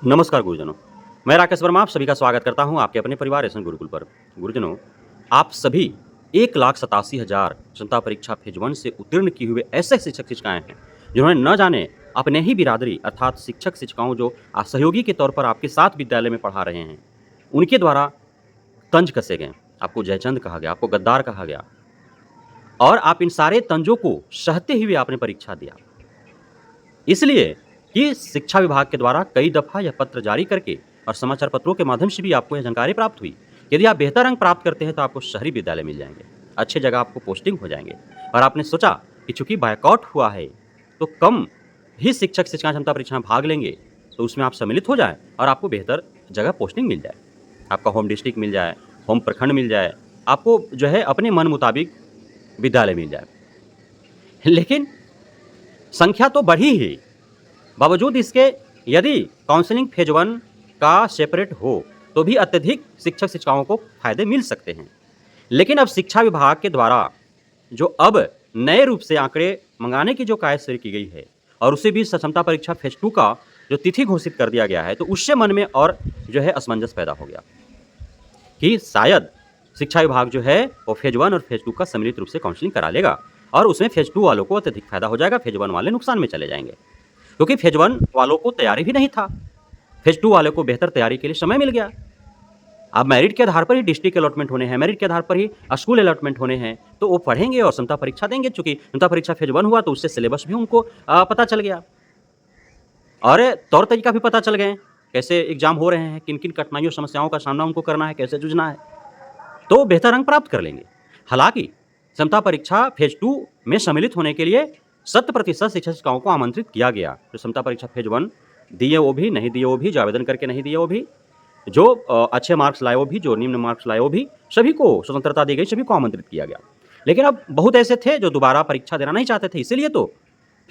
नमस्कार गुरुजनों, मैं राकेश वर्मा आप सभी का स्वागत करता हूं आपके अपने परिवार एसएन गुरुकुल पर। गुरुजनों, आप सभी 1,87,000 क्षमता परीक्षा फेज 1 से उत्तीर्ण किए हुए ऐसे शिक्षक-शिक्षिकाएँ हैं, जिन्होंने न जाने अपने ही बिरादरी अर्थात शिक्षक-शिक्षिकाओं जो सहयोगी के तौर पर आपके साथ विद्यालय में पढ़ा रहे हैं, उनके द्वारा तंज कसे गए। आपको जयचंद कहा गया, आपको गद्दार कहा गया और आप इन सारे तंजों को सहते हुए आपने परीक्षा दिया। इसलिए कि शिक्षा विभाग के द्वारा कई दफ़ा यह पत्र जारी करके और समाचार पत्रों के माध्यम से भी आपको यह जानकारी प्राप्त हुई। यदि आप बेहतर अंक प्राप्त करते हैं तो आपको शहरी विद्यालय मिल जाएँगे, अच्छी जगह आपको पोस्टिंग हो जाएँगे और आपने सोचा कि चूँकि बायकॉट हुआ है, तो कम ही शिक्षक-शिक्षिका क्षमता परीक्षा में भाग लेंगे, तो उसमें आप सम्मिलित हो जाएँ और आपको बेहतर जगह पोस्टिंग मिल जाए। आपका होम डिस्ट्रिक्ट मिल जाए, होम प्रखंड मिल जाए, आपको जो है अपने मन मुताबिक विद्यालय मिल जाए। लेकिन संख्या तो बढ़ी ही, बावजूद इसके यदि काउंसलिंग फेज 1 का सेपरेट हो, तो भी अत्यधिक शिक्षक-शिक्षिकाओं को फ़ायदे मिल सकते हैं। लेकिन अब शिक्षा विभाग के द्वारा जो अब नए रूप से आंकड़े मंगाने की जो कायद की गई है और उसे भी क्षमता परीक्षा फेज 2 का जो तिथि घोषित कर दिया गया है, तो उससे मन में और जो है असमंजस पैदा हो गया कि शायद शिक्षा विभाग जो है वो फेज 1 और फेज 2 का सम्मिलित रूप से काउंसलिंग करा लेगा और उसमें फेज 2 वालों को अत्यधिक फ़ायदा हो जाएगा, फेज 1 वाले नुकसान में चले जाएँगे। क्योंकि फेज 1 वालों को तैयारी भी नहीं था, फेज 2 वालों को बेहतर तैयारी के लिए समय मिल गया। अब मेरिट के आधार पर ही डिस्ट्रिक्ट अलॉटमेंट होने हैं, मेरिट के आधार पर ही स्कूल अलॉटमेंट होने हैं, तो वो पढ़ेंगे और क्षमता परीक्षा देंगे। चूँकि क्षमता परीक्षा फेज 1 हुआ तो उससे सिलेबस भी उनको पता चल गया और तौर तरीका भी पता चल गए, कैसे एग्ज़ाम हो रहे हैं, किन-किन कठिनाइयों समस्याओं का सामना उनको करना है, कैसे जूझना है, तो बेहतर अंक प्राप्त कर लेंगे। हालाँकि क्षमता परीक्षा फेज 2 में सम्मिलित होने के लिए 100% शिक्षक-शिक्षिकाओं को आमंत्रित किया गया। जो क्षमता परीक्षा फेज 1 दिए वो भी, नहीं दिए वो भी, जो आवेदन करके नहीं दिए वो भी, जो अच्छे मार्क्स लाए वो भी, जो निम्न मार्क्स लाए वो भी, सभी को स्वतंत्रता दी गई, सभी को आमंत्रित किया गया। लेकिन अब बहुत ऐसे थे जो दोबारा परीक्षा देना नहीं चाहते थे, इसीलिए तो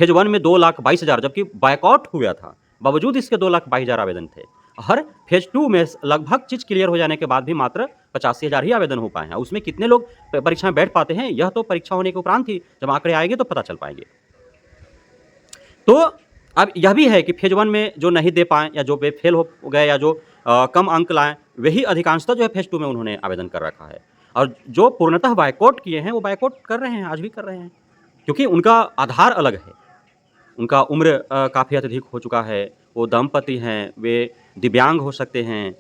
फेज 1 में 2,22,000 जबकि बायकॉट हुआ था, बावजूद इसके 2,22,000 आवेदन थे और फेज 2 में लगभग चीज़ क्लियर हो जाने के बाद भी मात्र 85,000 ही आवेदन हो पाए हैं। उसमें कितने लोग परीक्षा में बैठ पाते हैं, यह तो परीक्षा होने के उपरांत ही जब आंकड़े आएँगे तो पता चल पाएँगे। तो अब यह भी है कि फेज 1 में जो नहीं दे पाएँ या जो फेल हो गए या जो कम अंक लाएँ, वही अधिकांशतः जो है फेज 2 में उन्होंने आवेदन कर रखा है और जो पूर्णतः बायकॉट किए हैं, वो बायकॉट कर रहे हैं, आज भी कर रहे हैं, क्योंकि उनका आधार अलग है। उनका उम्र काफ़ी अत्यधिक हो चुका है, वो दंपति हैं, वे दिव्यांग हो सकते हैं,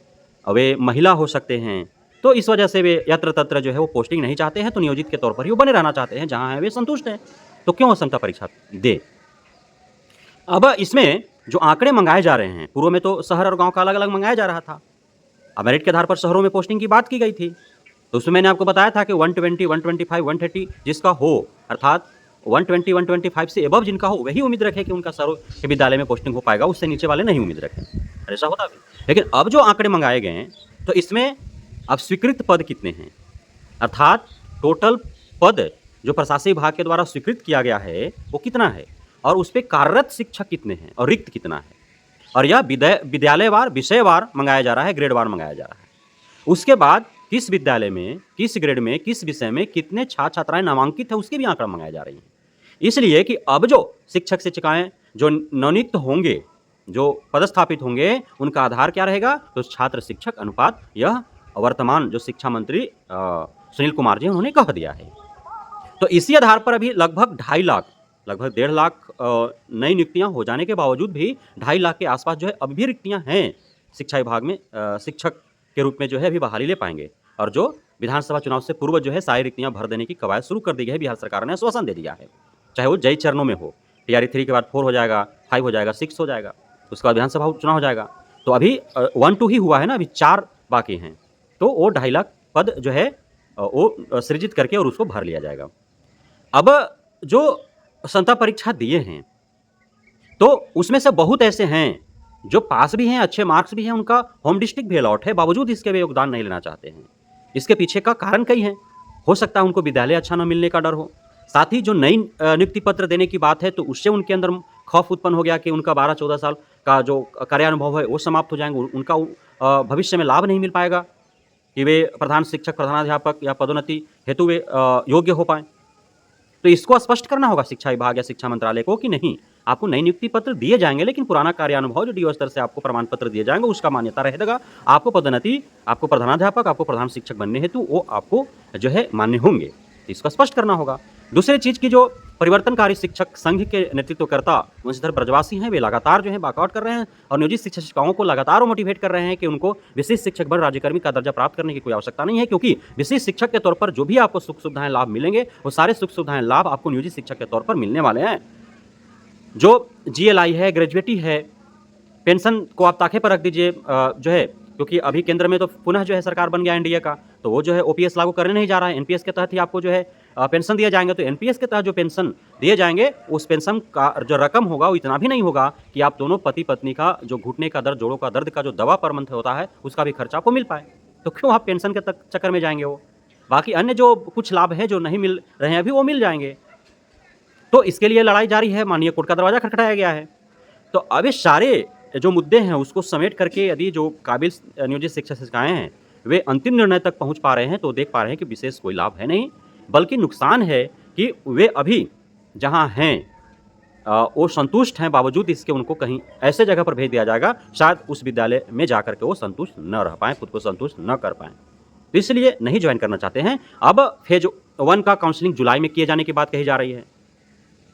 वे महिला हो सकते हैं, तो इस वजह से वे यत्र-तत्र जो है वो पोस्टिंग नहीं चाहते हैं, तो नियोजित के तौर पर ही वो बने रहना चाहते हैं, जहाँ हैं वे संतुष्ट हैं, तो क्यों क्षमता परीक्षा दें? अब इसमें जो आंकड़े मंगाए जा रहे हैं, पूर्व में तो शहर और गाँव का अलग-अलग मंगाया जा रहा था। अब मेरिट के आधार पर शहरों में पोस्टिंग की बात की गई थी, तो उसमें मैंने आपको बताया था कि 120, 125, 130 जिसका हो, अर्थात 120, 125 से अबव जिनका हो, वही उम्मीद रखें कि उनका शहरों के विद्यालय में पोस्टिंग हो पाएगा, उससे नीचे वाले नहीं उम्मीद रखें। ऐसा होता भी। लेकिन अब जो आंकड़े मंगाए गए हैं, तो इसमें अब स्वीकृत पद कितने हैं? अर्थात टोटल पद जो प्रशासनिक विभाग के द्वारा स्वीकृत किया गया है, वो कितना है? और उस पे कार्यरत शिक्षक कितने हैं और रिक्त कितना है? और यह विद्यालयवार, विषयवार मंगाया जा रहा है, ग्रेडवार मंगाया जा रहा है। उसके बाद किस विद्यालय में, किस ग्रेड में, किस विषय में कितने छात्र-छात्राएँ नामांकित हैं, उसके भी आंकड़ा मंगाए जा रही हैं। इसलिए कि अब जो शिक्षक-शिक्षिकाएँ जो नवनियुक्त होंगे, जो पदस्थापित होंगे, उनका आधार क्या रहेगा? तो छात्र-शिक्षक अनुपात यह वर्तमान जो शिक्षा मंत्री सुनील कुमार जी उन्होंने कह दिया है। तो इसी आधार पर अभी लगभग 2.5 लाख, लगभग 1.5 लाख नई नियुक्तियाँ हो जाने के बावजूद भी 2.5 लाख के आसपास जो है अभी भी रिक्तियाँ हैं शिक्षा विभाग में, शिक्षक के रूप में जो है अभी बहाली ले पाएँगे और जो विधानसभा चुनाव से पूर्व जो है सारी रिक्तियाँ भर देने की कवायद शुरू कर दी गई है, बिहार सरकार ने आश्वासन दे दिया है। चाहे वो जय चरणों में हो, टीआरई 3 के बाद 4 हो जाएगा, 5 हो जाएगा, 6 हो जाएगा, उसके बाद विधानसभा चुनाव हो जाएगा। तो अभी 1-2 ही हुआ है ना, अभी 4 बाकी हैं, तो वो 2.5 लाख पद जो है वो सृजित करके और उसको भर लिया जाएगा। अब जो क्षमता परीक्षा दिए हैं, तो उसमें से बहुत ऐसे हैं जो पास भी हैं, अच्छे मार्क्स भी हैं, उनका होम डिस्ट्रिक्ट भी अलॉट है, बावजूद इसके वे योगदान नहीं लेना चाहते हैं। इसके पीछे का कारण कई हैं। हो सकता है उनको विद्यालय अच्छा न मिलने का डर हो, साथ ही जो नई नियुक्ति पत्र देने की बात है, तो उससे उनके अंदर खौफ उत्पन्न हो गया कि उनका 12-14 साल का जो कार्यानुभव है, वो समाप्त हो जाएँगे, उनका भविष्य में लाभ नहीं मिल पाएगा कि वे प्रधान शिक्षक, प्रधानाध्यापक या पदोन्नति हेतु वे योग्य हो पाएँ। तो इसको स्पष्ट करना होगा शिक्षा विभाग या शिक्षा मंत्रालय को कि नहीं, आपको नई नियुक्ति पत्र दिए जाएंगे, लेकिन पुराना कार्यानुभव जो डीओ स्तर से आपको प्रमाण पत्र दिए जाएंगे उसका मान्यता रहेगा। आपको पदोन्नति, आपको प्रधानाध्यापक, आपको प्रधान शिक्षक बनने हेतु वो आपको जो है मान्य होंगे, इसका स्पष्ट करना होगा। दूसरी चीज की जो परिवर्तनकारी शिक्षक संघ के नेतृत्वकर्ता वंशीधर ब्रजवासी हैं, वे लगातार जो है वॉकआउट कर रहे हैं और नियोजित शिक्षक शिक्षिकाओं को लगातार मोटिवेट कर रहे हैं कि उनको विशेष शिक्षक बन राज्यकर्मी का दर्जा प्राप्त करने की कोई आवश्यकता नहीं है, क्योंकि विशेष शिक्षक के तौर पर जो भी आपको सुख सुविधाएं लाभ मिलेंगे वो सारे सुख सुविधाएं लाभ आपको नियोजित शिक्षक के तौर पर मिलने वाले हैं। जो जीएलआई है, ग्रेजुएटी है, पेंशन को आप ताखे पर रख दीजिए जो है, क्योंकि अभी केंद्र में तो पुनः जो है सरकार बन गया एनडीए का, तो वो जो है ओपीएस लागू करने नहीं जा रहा है, एनपीएस के तहत ही आपको जो है पेंशन दिए जाएंगे। तो एनपीएस के तहत जो पेंशन दिए जाएंगे उस पेंशन का जो रकम होगा वो इतना भी नहीं होगा कि आप दोनों पति पत्नी का जो घुटने का दर्द, जोड़ों का दर्द का जो दवा पर मंथ होता है उसका भी खर्चा आपको मिल पाए। तो क्यों आप पेंशन के चक्कर में जाएंगे? वो बाकी अन्य जो कुछ लाभ है जो नहीं मिल रहे हैं अभी वो मिल जाएंगे। तो इसके लिए लड़ाई जारी है, माननीय कोर्ट का दरवाजा खटखटाया गया है। तो अब ये सारे जो मुद्दे हैं उसको समेट करके यदि जो काबिल नियोजित शिक्षक शिक्षिकाएं हैं वे अंतिम निर्णय तक पहुंच पा रहे हैं तो देख पा रहे हैं कि विशेष कोई लाभ है नहीं, बल्कि नुकसान है कि वे अभी जहां हैं वो संतुष्ट हैं, बावजूद इसके उनको कहीं ऐसे जगह पर भेज दिया जाएगा शायद उस विद्यालय में जाकर के वो संतुष्ट न रह पाएँ, खुद को संतुष्ट न कर पाएँ, तो इसलिए नहीं ज्वाइन करना चाहते हैं। अब फेज 1 का काउंसलिंग जुलाई में किए जाने की बात कही जा रही है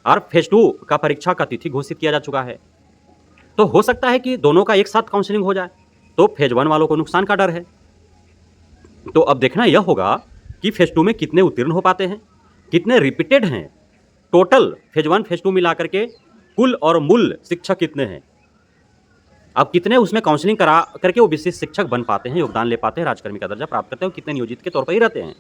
और फेज 2 का परीक्षा का तिथि घोषित किया जा चुका है। तो हो सकता है कि दोनों का एक साथ काउंसलिंग हो जाए, तो फेज 1 वालों को नुकसान का डर है। तो अब देखना यह होगा कि फेज 2 में कितने उत्तीर्ण हो पाते हैं, कितने रिपीटेड हैं, टोटल फेज 1 फेज 2 मिलाकर के कुल और मूल शिक्षक कितने हैं, अब कितने उसमें काउंसलिंग करा करके वो विशेष शिक्षक बन पाते हैं, योगदान ले पाते हैं, राजकर्मी का दर्जा प्राप्त करते हैं, कितने नियोजित के तौर पर ही रहते हैं।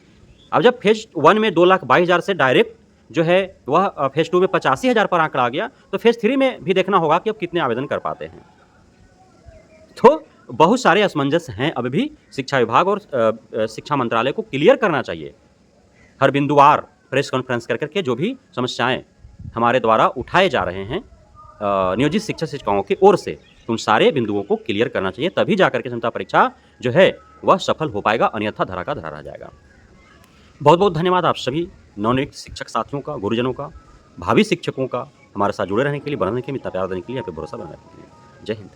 अब जब फेज 1 में 2,22,000 से डायरेक्ट जो है वह फेज 2 में 85,000 पर आंकड़ा आ गया, तो फेज 3 में भी देखना होगा कि अब कितने आवेदन कर पाते हैं। तो बहुत सारे असमंजस हैं अभी भी, शिक्षा विभाग और शिक्षा मंत्रालय को क्लियर करना चाहिए हर बिंदुवार प्रेस कॉन्फ्रेंस कर करके जो भी समस्याएं हमारे द्वारा उठाए जा रहे हैं नियोजित शिक्षक शिक्षिकाओं की ओर से, उन सारे बिंदुओं को क्लियर करना चाहिए, तभी जाकर के क्षमता परीक्षा जो है वह सफल हो पाएगा, अन्यथा धरा का धरा रह जाएगा। बहुत बहुत धन्यवाद आप सभी नवनियुक्त शिक्षक साथियों का, गुरुजनों का, भावी शिक्षकों का हमारे साथ जुड़े रहने के लिए, बढ़ने के लिए, इतना प्यार देने के लिए, यहाँ पे भरोसा बनाने के लिए। जय हिंद।